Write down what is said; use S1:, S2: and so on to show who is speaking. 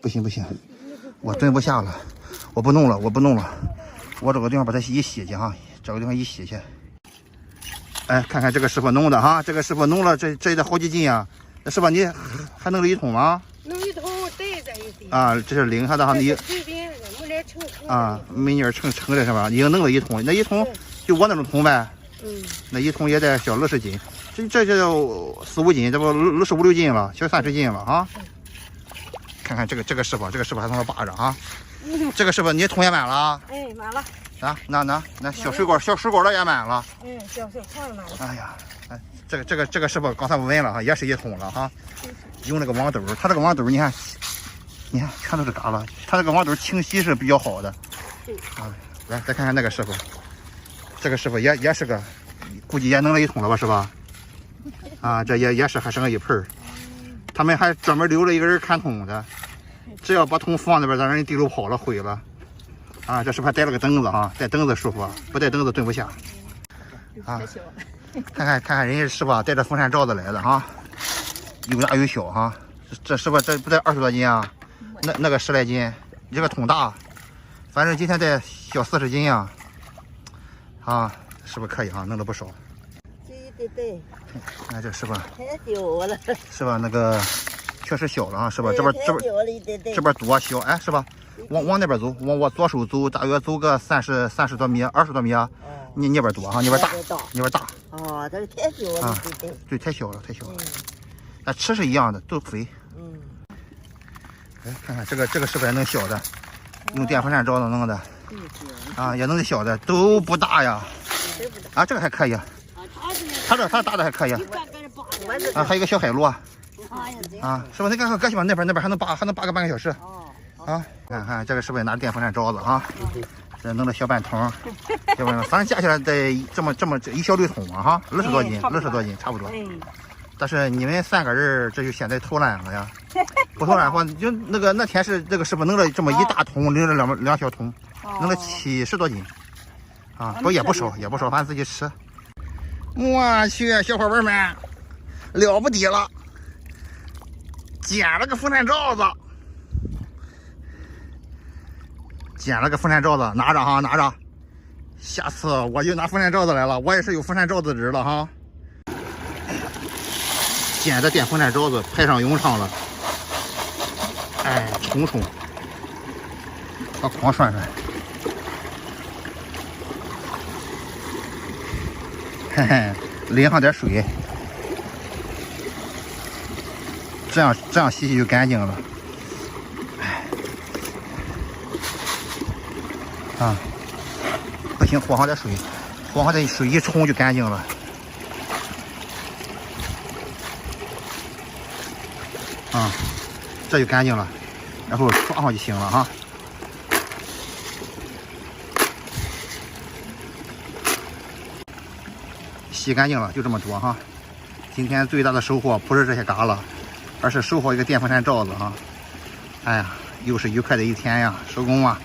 S1: 不行不行，我蹲不下了，我不弄了，我不弄了，我找个地方把它一洗去哈，找个地方一洗去。哎，看看这个师傅弄的哈，这个师傅弄了这得好几斤啊，是吧？你还弄了一桶吗？
S2: 弄一桶带着一点。
S1: 啊，这是领下的哈，你
S2: 没来称
S1: 啊，没你称的是吧？已经弄了一桶，那一桶就我那种桶呗。那一桶也得小60斤，这就4、5斤，这不65、6斤了，小30斤了啊！看看这个师傅，这个师傅还从那扒着啊！这个师傅你桶也满了？
S2: 哎，满了。
S1: 啊，那小水果的也满了。
S2: 小筐满了。
S1: 哎呀，哎，这个师傅刚才我问了哈，也是一桶了哈。用那个网兜，他这个网兜你看全都是嘎了，他这个网兜清洗是比较好的。啊，来再看看那个师傅。这个师傅也是个，估计也弄了一桶了吧，是吧？啊，这也是还剩了一盆儿。他们还专门留了一个人看桶的，只要把桶放那边，让人地溜跑了毁了。啊，这师傅还带了个凳子哈，带凳子舒服，不带凳子蹲不下。啊，看看人家师傅带着风扇罩子来的哈，有大有小哈。这师傅这不得20多斤啊？那个10来斤，这个桶大，反正今天得小40斤呀。啊，是不是可以啊？弄了不少。
S2: 对。
S1: 看这师傅，
S2: 太小了。
S1: 是吧？那个确实小了啊，是吧？这边多小，哎，是吧？往那边走，往我左手走，大约走个30多米，20多米啊。你那边多哈，那边大，那边大。
S2: 哦，这个太小了，
S1: 对，太小了。那吃是一样的，都肥。哎，看看这个师傅也弄小的，用电风扇罩子弄的。啊，也弄的小的，都不大呀。啊，这个还可以。他大的还可以。啊，还有一个小海螺。啊，师傅，你看搁去吧，那边还能扒个半个小时。啊，看这个师傅也拿着电风扇罩子哈，这弄了小半桶，要不然反正加起来得这么一小绿桶啊哈，60多斤差不多。但是你们3个人这就现在偷懒了呀，不偷懒的话，就那天是这个师傅弄了这么一大桶，拎了两小桶，弄了70多斤，啊，也不少，反正自己吃。我去，小伙伴们，了不得了，捡了个风扇罩子，拿着哈，拿着，下次我就拿风扇罩子来了，我也是有风扇罩子纸了哈。捡的电风扇罩子派上用场了，哎，冲，狂涮，嘿嘿，淋上点水，这样洗就干净了，哎，啊，不行，和上点水一冲就干净了。啊，这就干净了，然后刷上就行了哈。洗干净了，就这么多哈。今天最大的收获不是这些嘎了，而是收获一个电风扇罩子哈。哎呀，又是愉快的一天呀，收工啊！